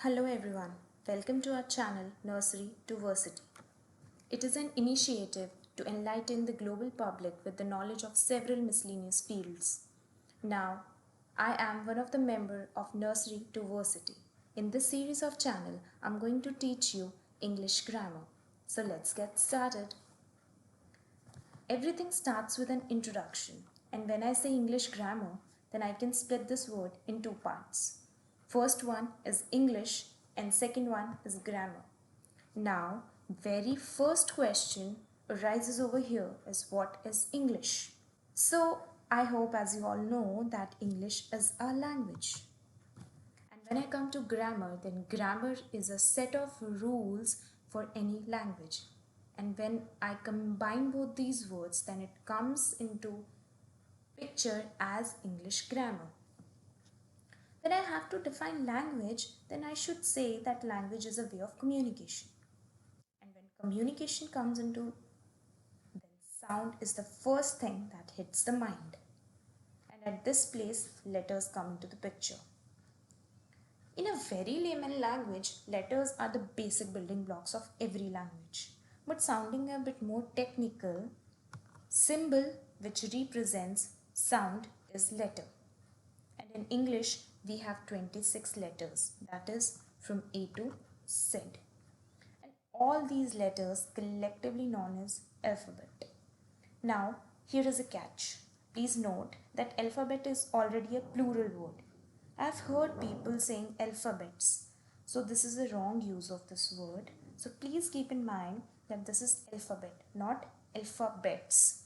Hello everyone, welcome to our channel Nursery to Varsity. It is an initiative to enlighten the global public with the knowledge of several miscellaneous fields. Now, I am one of the members of Nursery to Varsity. In this series of channel, I'm going to teach you English grammar. So let's get started. Everything starts with an introduction, and when I say English grammar, then I can split this word in two parts. First one is English and second one is grammar. Now, very first question arises over here is what is English? So, I hope as you all know that English is our language. And when I come to grammar, then grammar is a set of rules for any language. And when I combine both these words, then it comes into picture as English grammar. When I have to define language, then I should say that language is a way of communication. And when communication comes into, then sound is the first thing that hits the mind. And at this place, letters come into the picture. In a very layman language, letters are the basic building blocks of every language. But sounding a bit more technical, symbol which represents sound is letter. And in English, we have 26 letters, that is from A to Z. And all these letters collectively known as alphabet. Now, here is a catch. Please note that alphabet is already a plural word. I've heard people saying alphabets, so this is a wrong use of this word. So please keep in mind that this is alphabet, not alphabets.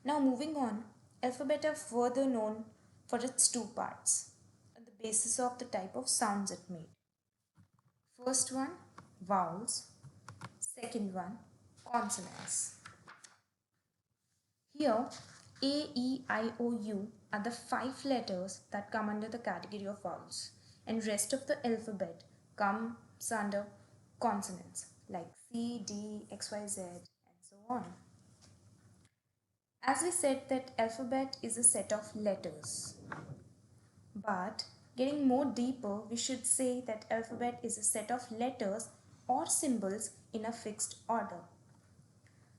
Now moving on, alphabet are further known for its two parts, on the basis of the type of sounds it made. First one, vowels. Second one, consonants. Here, A, E, I, O, U are the 5 letters that come under the category of vowels, and rest of the alphabet comes under consonants like C, D, X, Y, Z, and so on. As we said that alphabet is a set of letters, but getting more deeper, we should say that alphabet is a set of letters or symbols in a fixed order.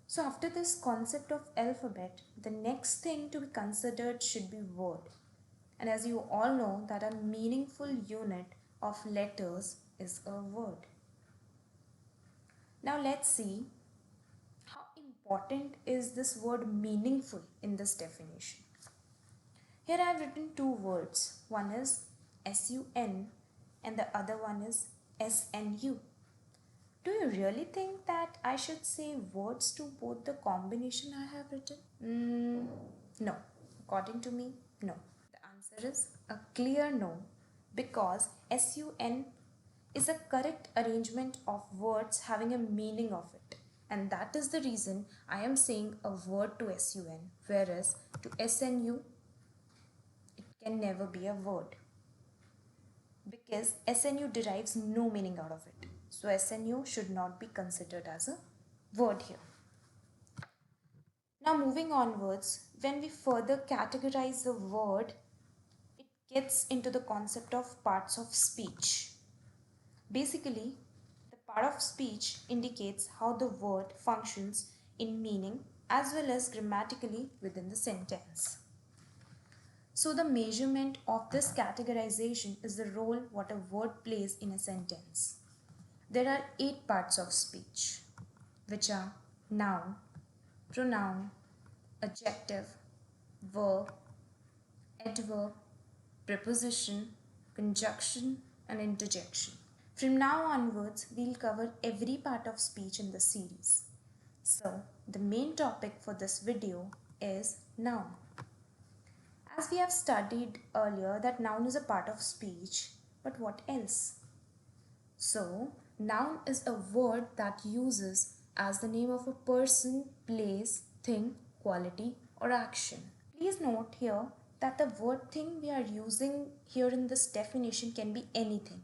So after this concept of alphabet, the next thing to be considered should be word. And as you all know that a meaningful unit of letters is a word. Now let's see how important is this word meaningful in this definition. Here I have written two words. One is SUN and the other one is SNU. Do you really think that I should say words to both the combination I have written? No. According to me, no. The answer is a clear no, because SUN is a correct arrangement of words having a meaning of it. And that is the reason I am saying a word to SUN, whereas to SNU, it can never be a word, because SNU derives no meaning out of it. So SNU should not be considered as a word here. Now moving onwards, when we further categorize the word, it gets into the concept of parts of speech. Basically, the part of speech indicates how the word functions in meaning as well as grammatically within the sentence. So the measurement of this categorization is the role what a word plays in a sentence. There are 8 parts of speech, which are noun, pronoun, adjective, verb, adverb, preposition, conjunction, and interjection. From now onwards, we'll cover every part of speech in this series. So, the main topic for this video is noun. As we have studied earlier that noun is a part of speech, but what else? So, noun is a word that uses as the name of a person, place, thing, quality, or action. Please note here that the word thing we are using here in this definition can be anything.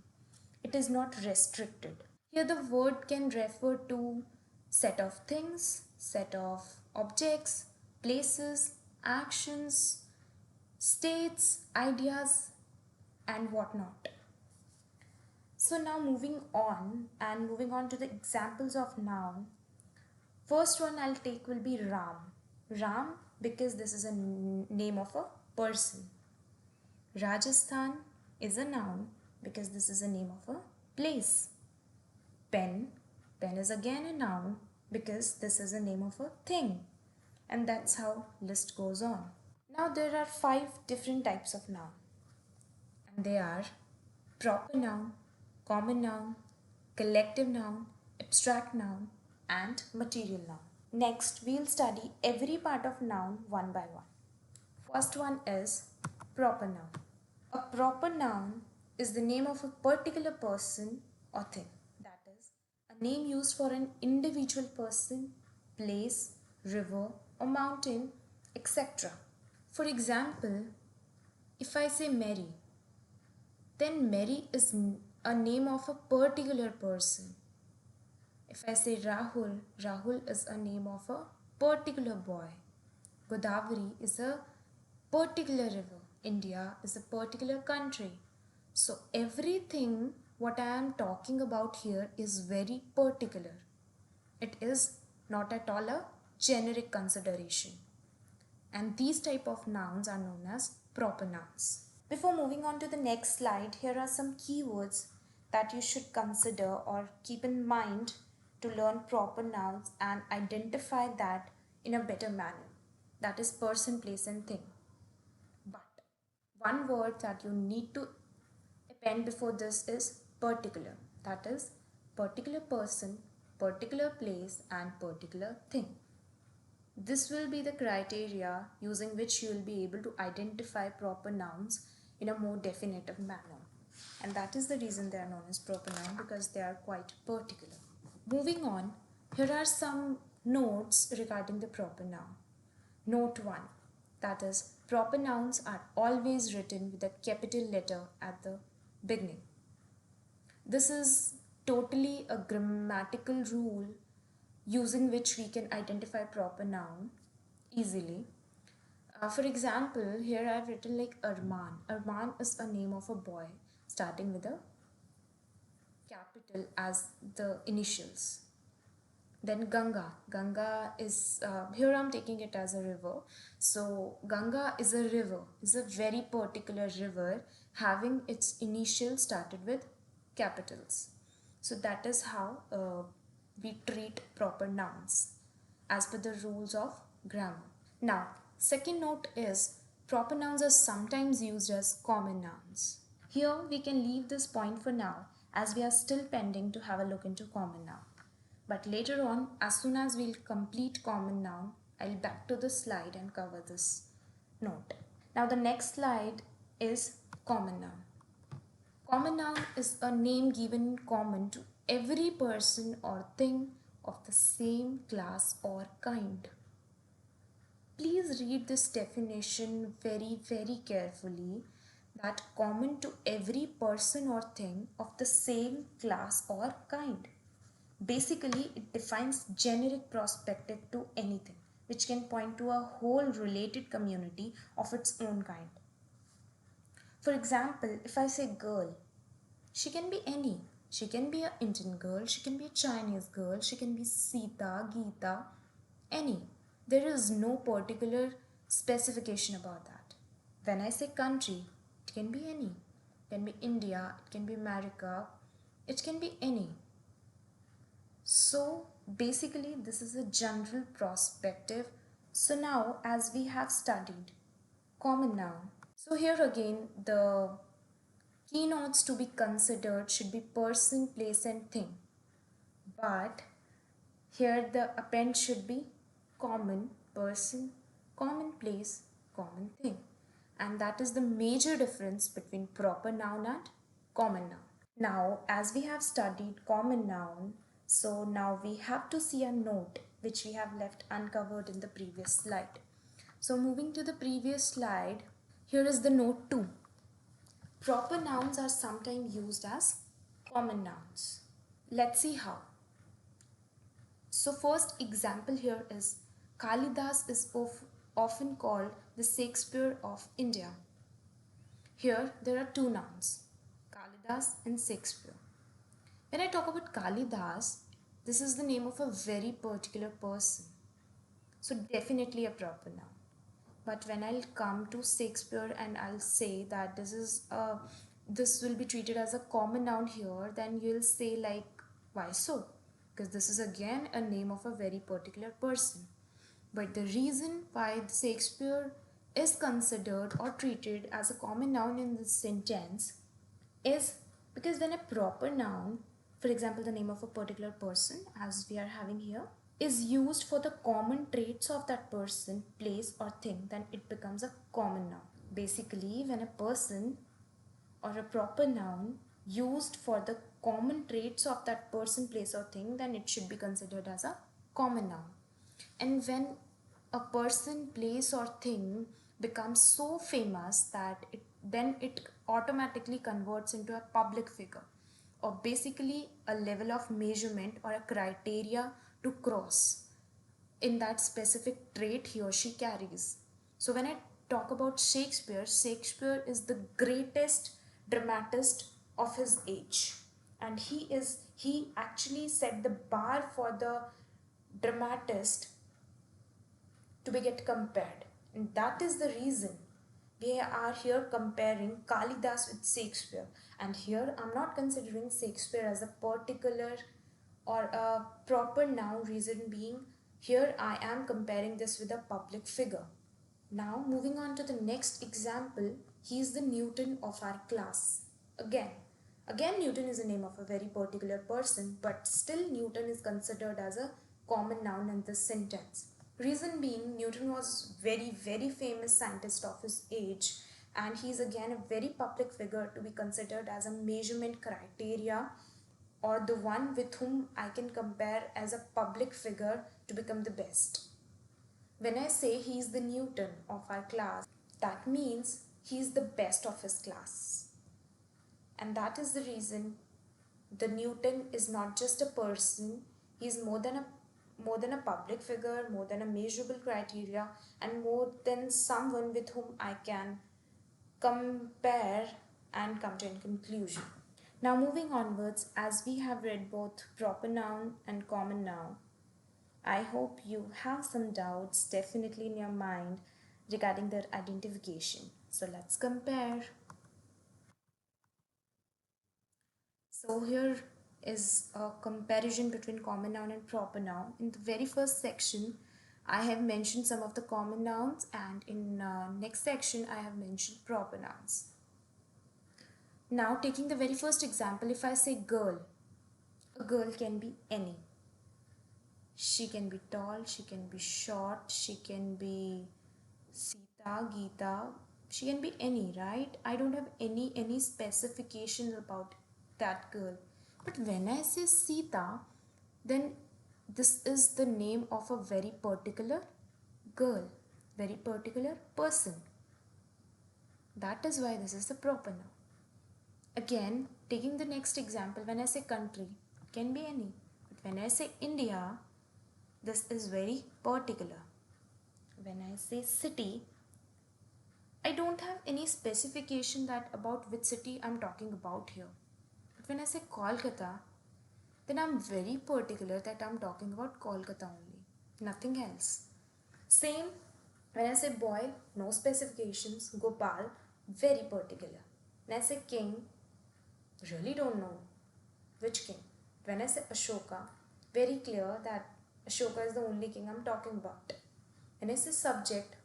It is not restricted. Here the word can refer to set of things, set of objects, places, actions, states, ideas, and whatnot. So now moving on to the examples of noun. First one I'll take will be Ram. Ram because this is a name of a person. Rajasthan is a noun because this is a name of a place. Pen. Pen is again a noun because this is a name of a thing. And that's how list goes on. Now there are 5 different types of noun. And they are proper noun, common noun, collective noun, abstract noun, and material noun. Next, we'll study every part of noun one by one. First one is proper noun. A proper noun is the name of a particular person or thing. That is, a name used for an individual person, place, river, or mountain, etc. For example, if I say Mary, then Mary is a name of a particular person. If I say Rahul, Rahul is a name of a particular boy. Godavari is a particular river. India is a particular country. So everything what I am talking about here is very particular. It is not at all a generic consideration. And these type of nouns are known as proper nouns. Before moving on to the next slide, here are some keywords that you should consider or keep in mind to learn proper nouns and identify that in a better manner. That is person, place and thing. But one word that you need to append before this is particular. That is particular person, particular place and particular thing. This will be the criteria using which you will be able to identify proper nouns in a more definitive manner. And that is the reason they are known as proper noun, because they are quite particular. Moving on, here are some notes regarding the proper noun. Note 1, that is, proper nouns are always written with a capital letter at the beginning. This is totally a grammatical rule using which we can identify proper noun easily. For example, here I've written like Arman. Arman is a name of a boy starting with a capital as the initials. Then Ganga. Ganga is, here I'm taking it as a river. So Ganga is a river, is a very particular river having its initials started with capitals. So that is how we treat proper nouns as per the rules of grammar. Now, second note is proper nouns are sometimes used as common nouns. Here we can leave this point for now as we are still pending to have a look into common noun. But later on, as soon as we'll complete common noun, I'll back to the slide and cover this note. Now the next slide is common noun. Common noun is a name given in common to every person or thing of the same class or kind. Please read this definition very carefully, that common to every person or thing of the same class or kind. Basically, it defines generic perspective to anything, which can point to a whole related community of its own kind. For example, if I say girl, she can be any. She can be an Indian girl, she can be a Chinese girl, she can be Sita, Geeta, any. There is no particular specification about that. When I say country, it can be any. It can be India, it can be America, it can be any. So basically this is a general perspective. So now as we have studied common noun, so here again the keynotes to be considered should be person, place and thing. But here the append should be common person, common place, common thing. And that is the major difference between proper noun and common noun. Now, as we have studied common noun, so now we have to see a note which we have left uncovered in the previous slide. So moving to the previous slide, here is the note 2. Proper nouns are sometimes used as common nouns. Let's see how. So first example here is Kalidas is often called the Shakespeare of India. Here there are two nouns, Kalidas and Shakespeare. When I talk about Kalidas, this is the name of a very particular person. So definitely a proper noun. But when I'll come to Shakespeare and I'll say that this will be treated as a common noun here, then you'll say like, why so? Because this is again a name of a very particular person. But the reason why Shakespeare is considered or treated as a common noun in this sentence is because when a proper noun, for example, the name of a particular person, as we are having here, is used for the common traits of that person, place, or thing, then it becomes a common noun. Basically, when a person or a proper noun used for the common traits of that person, place, or thing, then it should be considered as a common noun. And when a person, place, or thing becomes so famous that it automatically converts into a public figure, or basically a level of measurement or a criteria to cross in that specific trait he or she carries. So when I talk about Shakespeare, Shakespeare is the greatest dramatist of his age, and he actually set the bar for the dramatist to be get compared, and that is the reason we are here comparing Kalidas with Shakespeare. And here I'm not considering Shakespeare as a particular or a proper noun, reason being here I am comparing this with a public figure. Now moving on to the next example, he is the Newton of our class. Again Newton is the name of a very particular person, but still Newton is considered as a common noun in this sentence. Reason being, Newton was very famous scientist of his age, and he is again a very public figure to be considered as a measurement criteria, or the one with whom I can compare as a public figure to become the best. When I say he is the Newton of our class, that means he is the best of his class. And that is the reason the Newton is not just a person, he is more than a public figure, more than a measurable criteria, and more than someone with whom I can compare and come to a conclusion. Now moving onwards, as we have read both proper noun and common noun, I hope you have some doubts definitely in your mind regarding their identification. So let's compare. So here is a comparison between common noun and proper noun. In the very first section, I have mentioned some of the common nouns, and in next section, I have mentioned proper nouns. Now taking the very first example, if I say girl, a girl can be any. She can be tall, she can be short, she can be Sita, Geeta, she can be any, right? I don't have any specifications about that girl. But when I say Sita, then this is the name of a very particular girl, very particular person. That is why this is the proper noun. Again, taking the next example, when I say country, it can be any. But when I say India, this is very particular. When I say city, I don't have any specification that about which city I'm talking about here. But when I say Kolkata, then I'm very particular that I'm talking about Kolkata only, nothing else. Same when I say boy, no specifications, Gopal, very particular. When I say king, really don't know which king. When I say Ashoka, very clear that Ashoka is the only king I'm talking about. When I say subject,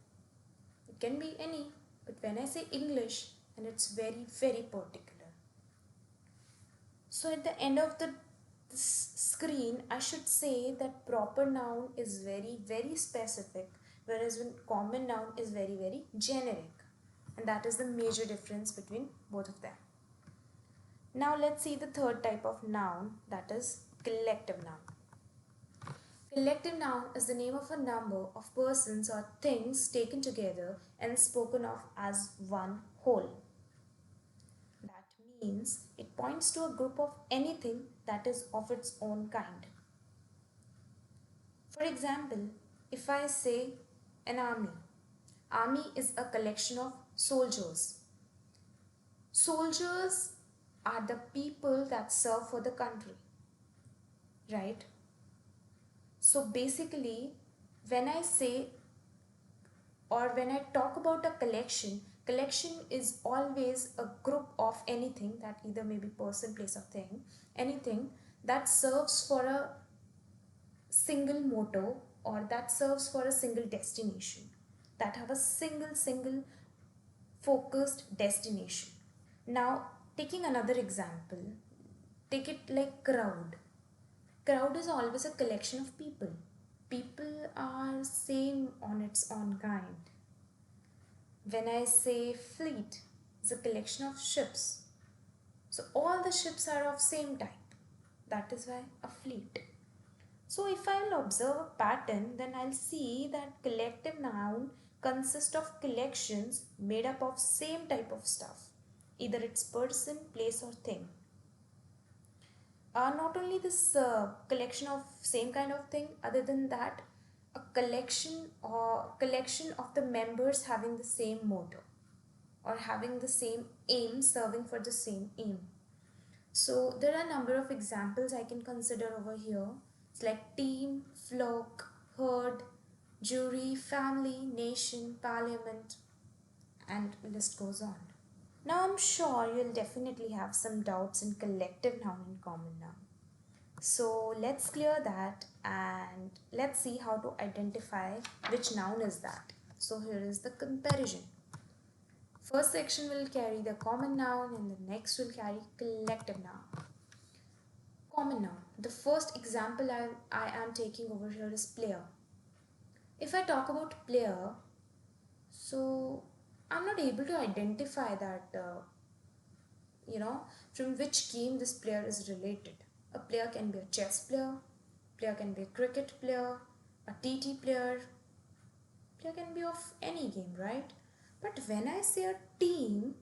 it can be any, but when I say English, then it's very particular. So at the end of this screen, I should say that proper noun is very specific, whereas when common noun is very generic. And that is the major difference between both of them. Now let's see the third type of noun, that is collective noun. Collective noun is the name of a number of persons or things taken together and spoken of as one whole. That means it points to a group of anything that is of its own kind. For example, if I say an army is a collection of soldiers. Soldiers are the people that serve for the country, right? So basically, when I say or when I talk about a collection, collection is always a group of anything that either may be person, place, or thing, anything that serves for a single motto or that serves for a single destination, that have a single focused destination. Now, taking another example, take it like crowd. Crowd is always a collection of people. People are same on its own kind. When I say fleet, it's a collection of ships. So all the ships are of same type. That is why a fleet. So if I'll observe a pattern, then I'll see that collective noun consists of collections made up of same type of stuff. Either it's person, place or thing. Not only this collection of same kind of thing, other than that, a collection of the members having the same motto or having the same aim, serving for the same aim. So there are a number of examples I can consider over here. It's like team, flock, herd, jury, family, nation, parliament, and list goes on. Now I'm sure you'll definitely have some doubts in collective noun and common noun. So let's clear that and let's see how to identify which noun is that. So here is the comparison. First section will carry the common noun and the next will carry collective noun. Common noun. The first example I am taking over here is player. If I talk about player, so I'm not able to identify that, from which game this player is related. A player can be a chess player can be a cricket player, a TT player can be of any game, right? But when I say a team,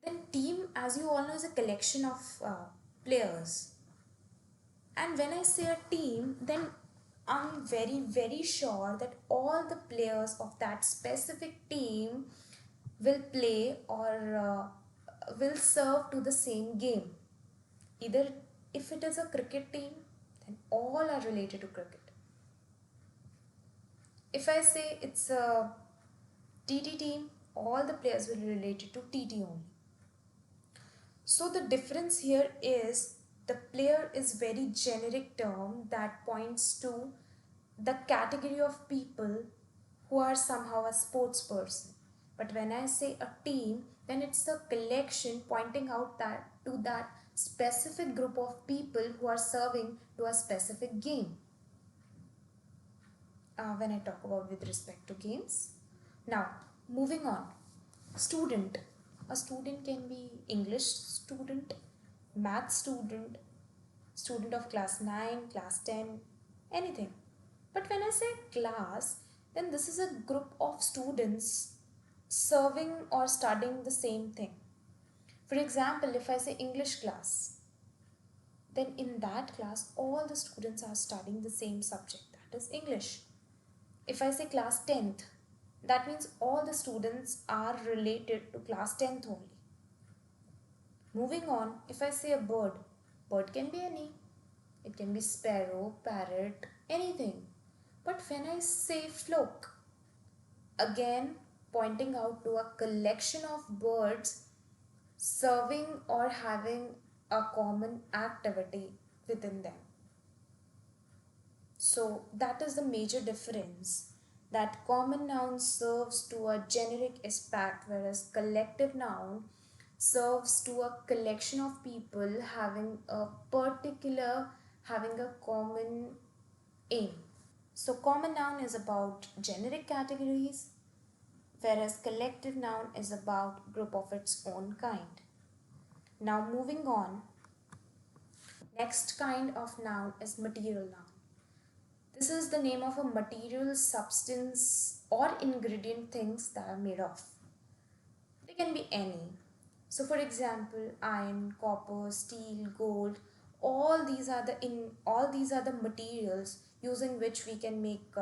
then team, as you all know, is a collection of players. And when I say a team, then I'm very sure that all the players of that specific team will play or will serve to the same game. Either if it is a cricket team, then all are related to cricket. If I say it's a TT team, all the players will be related to TT only. So the difference here is the player is very generic term that points to the category of people who are somehow a sports person. But when I say a team, then it's a collection pointing out that to that specific group of people who are serving to a specific game. When I talk about with respect to games. Now, moving on. Student. A student can be English student, math student, student of class 9, class 10, anything. But when I say class, then this is a group of students serving or studying the same thing. For example, if I say English class, then in that class, all the students are studying the same subject, that is English. If I say class 10th, that means all the students are related to class 10th only. Moving on, if I say a bird, bird can be any. It can be sparrow, parrot, anything. But when I say flock, again pointing out to a collection of birds serving or having a common activity within them. So that is the major difference, that common noun serves to a generic aspect whereas collective noun serves to a collection of people having a common aim. So common noun is about generic categories whereas collective noun is about group of its own kind. Now moving on, next kind of noun is material noun. This is the name of a material, substance or ingredient things that are made of. They can be any. So for example, iron, copper, steel, gold, all these are the materials using which we can make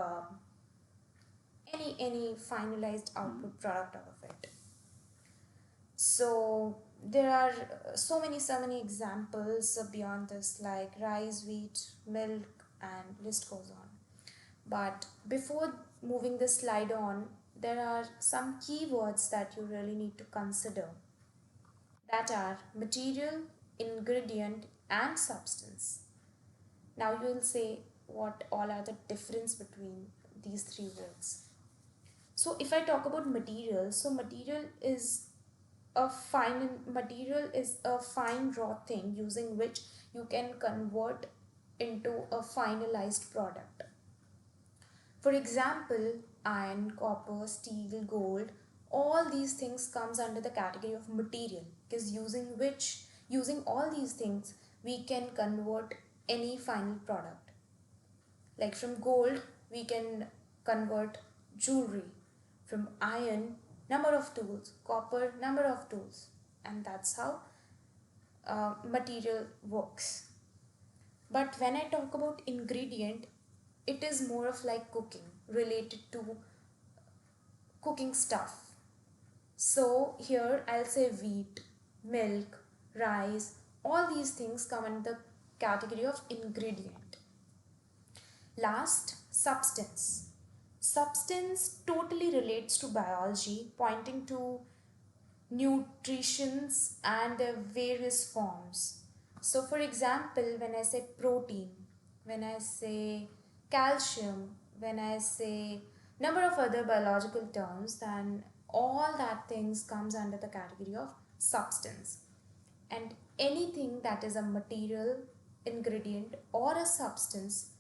any finalized output product out of it. So there are so many examples beyond this, like rice, wheat, milk, and list goes on. But before moving the slide on, there are some keywords that you really need to consider, that are material, ingredient, and substance. Now you will say, what all are the difference between these three words? So if I talk about material, so material is a fine raw thing using which you can convert into a finalized product. For example, iron, copper, steel, gold, all these things comes under the category of material, because using all these things we can convert any final product. Like from gold we can convert jewelry, from iron number of tools, copper number of tools, and that's how material works. But when I talk about ingredient, it is more of like cooking, related to cooking stuff. So here I'll say wheat, milk, rice, all these things come under the category of ingredient. Last, substance. Substance totally relates to biology, pointing to nutritions and their various forms. So, for example, when I say protein, when I say calcium, when I say number of other biological terms, then all that things comes under the category of substance. And anything that is a material, ingredient, or a substance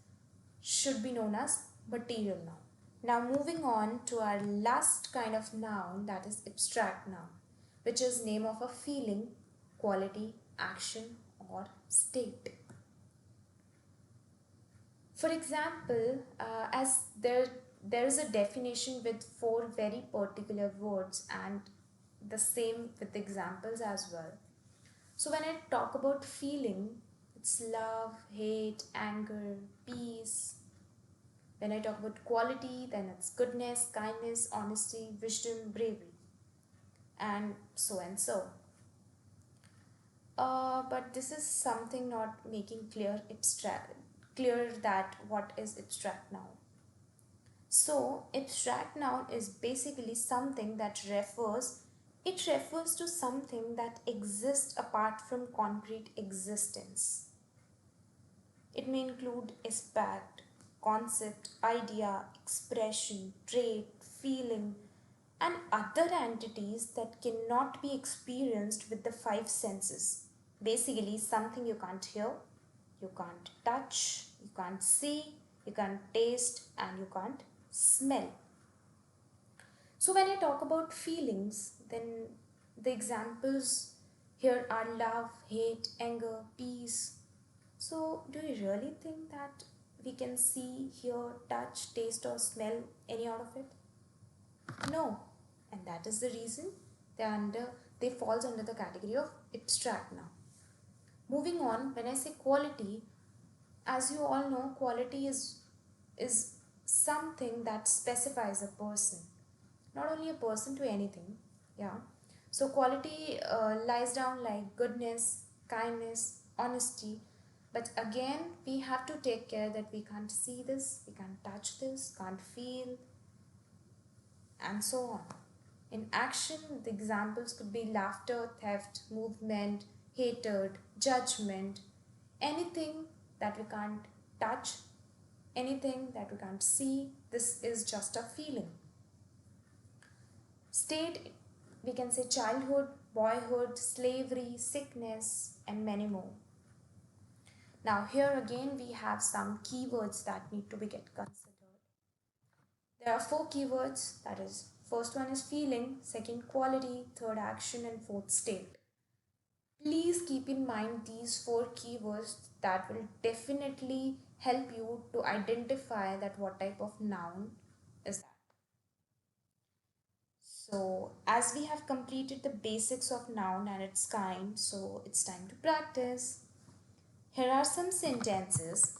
should be known as material noun. Now moving on to our last kind of noun, that is abstract noun, which is name of a feeling, quality, action, or state. For example, as there is a definition with four very particular words, and the same with examples as well. So when I talk about feeling, it's love, hate, anger, peace. When I talk about quality, then it's goodness, kindness, honesty, wisdom, bravery, and so and so. But this is something not making clear that what is abstract noun. So abstract noun is basically something that refers to something that exists apart from concrete existence. It may include aspect, concept, idea, expression, trait, feeling, and other entities that cannot be experienced with the five senses. Basically, something you can't hear, you can't touch, you can't see, you can't taste, and you can't smell. So, when I talk about feelings, then the examples here are love, hate, anger, peace. So, do you really think that we can see, hear, touch, taste, or smell any out of it? No, and that is the reason they falls under the category of abstract now. Moving on, when I say quality, as you all know, quality is something that specifies a person, not only a person to anything. Yeah. So quality lies down like goodness, kindness, honesty. But again, we have to take care that we can't see this, we can't touch this, can't feel, and so on. In action, the examples could be laughter, theft, movement, hatred, judgment, anything that we can't touch, anything that we can't see. This is just a feeling. State, we can say childhood, boyhood, slavery, sickness, and many more. Now, here again, we have some keywords that need to be get considered. There are four keywords, that is, first one is feeling, second quality, third action, and fourth state. Please keep in mind these four keywords that will definitely help you to identify that what type of noun is that. So, as we have completed the basics of noun and its kind, so it's time to practice. Here are some sentences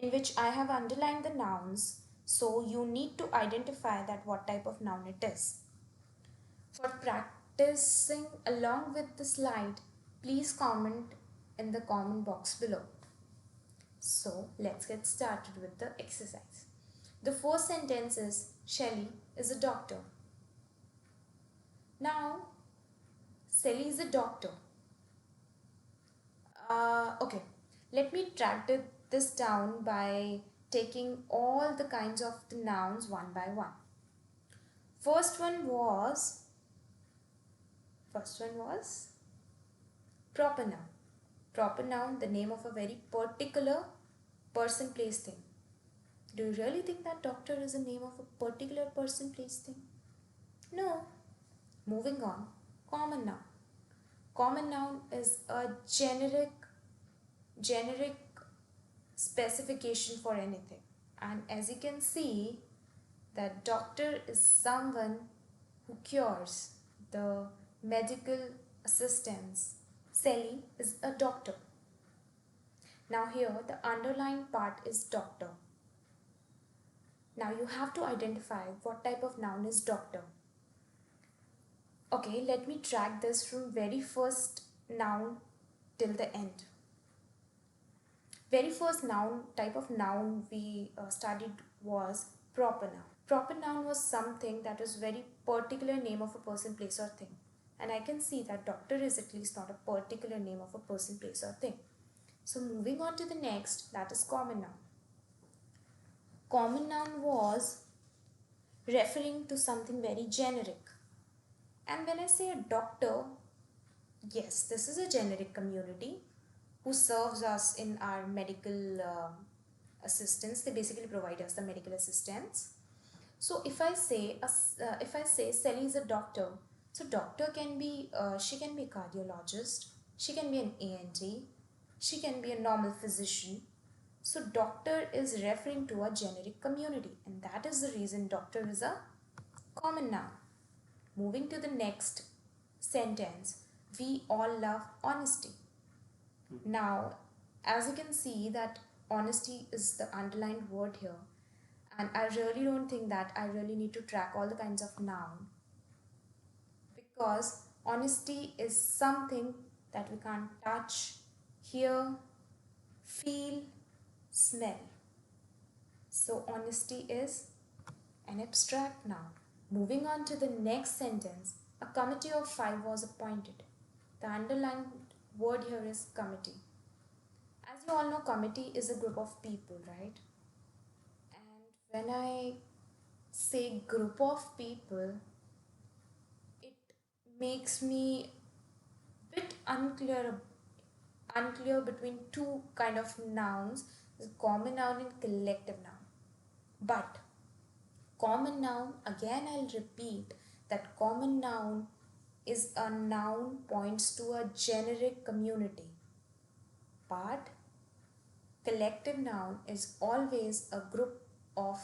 in which I have underlined the nouns, so you need to identify that what type of noun it is. For practicing along with the slide, please comment in the comment box below. So let's get started with the exercise. The first sentence is Shelly is a doctor. Now, Shelly is a doctor. Okay, let me track this down by taking all the kinds of the nouns one by one. First one was proper noun. Proper noun, the name of a very particular person, place, thing. Do you really think that doctor is the name of a particular person, place, thing? No. Moving on, common noun. Common noun is a generic specification for anything. And as you can see, that doctor is someone who cures, the medical assistants. Sally is a doctor. Now here the underlined part is doctor. Now you have to identify what type of noun is doctor. Okay, let me track this from very first noun till the end. Very first noun, type of noun we studied was proper noun. Proper noun was something that was very particular name of a person, place or thing. And I can see that doctor is at least not a particular name of a person, place or thing. So moving on to the next, that is common noun. Common noun was referring to something very generic. And when I say a doctor, yes, this is a generic community who serves us in our medical assistance. They basically provide us the medical assistance. So if I say Sally is a doctor, so doctor can be she can be a cardiologist, she can be an ENT, she can be a normal physician. So doctor is referring to a generic community, and that is the reason doctor is a common noun. Moving to the next sentence, we all love honesty. Now, as you can see that honesty is the underlined word here, and I really don't think that I really need to track all the kinds of noun, because honesty is something that we can't touch, hear, feel, smell. So honesty is an abstract noun. Moving on to the next sentence, a committee of 5 was appointed. The underlined word here is committee. As you all know, committee is a group of people, right? And when I say group of people, it makes me bit unclear between two kind of nouns, common noun and collective noun. But common noun, again I'll repeat that common noun is a noun points to a generic community, but collective noun is always a group of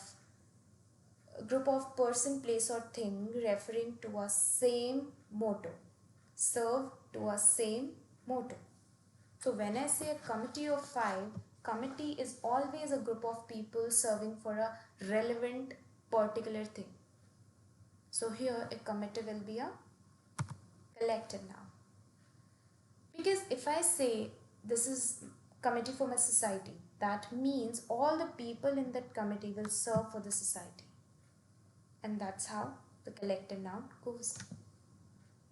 person, place or thing referring to a same motto, serve to a same motto. So when I say a committee of 5, committee is always a group of people serving for a relevant particular thing. So here a committee will be a collective noun. Because if I say this is committee for my society, that means all the people in that committee will serve for the society. And that's how the collective noun goes.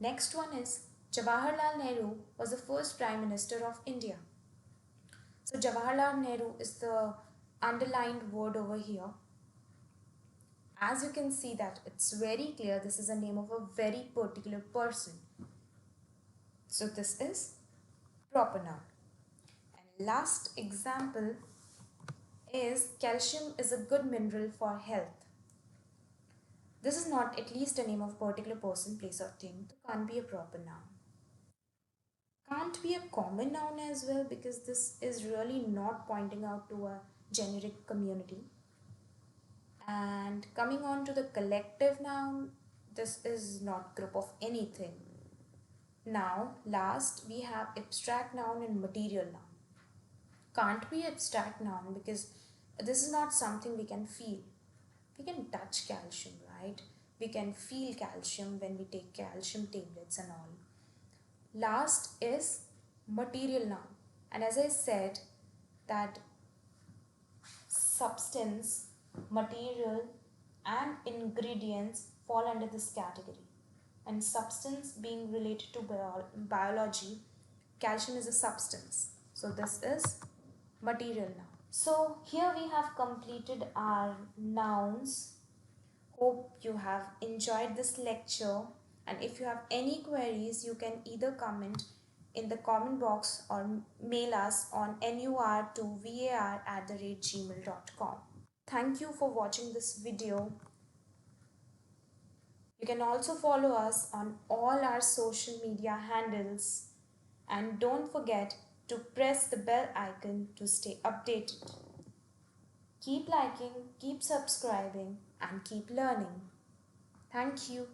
Next one is Jawaharlal Nehru was the first Prime Minister of India. So Jawaharlal Nehru is the underlined word over here. As you can see that it's very clear this is a name of a very particular person. So this is proper noun. And last example is calcium is a good mineral for health. This is not at least a name of a particular person, place or thing. It can't be a proper noun. Can't be a common noun as well, because this is really not pointing out to a generic community. And coming on to the collective noun, this is not group of anything. Now last we have abstract noun and material noun. Can't be abstract noun because this is not something we can feel. We can touch calcium, right? We can feel calcium when we take calcium tablets and all. Last is material noun. And as I said that substance, material and ingredients fall under this category. And substance being related to biology, calcium is a substance. So this is material noun. So here we have completed our nouns. Hope you have enjoyed this lecture, and if you have any queries you can either comment in the comment box or mail us on nur2var@gmail.com. Thank you for watching this video. You can also follow us on all our social media handles, and don't forget to press the bell icon to stay updated. Keep liking, keep subscribing, and keep learning. Thank you.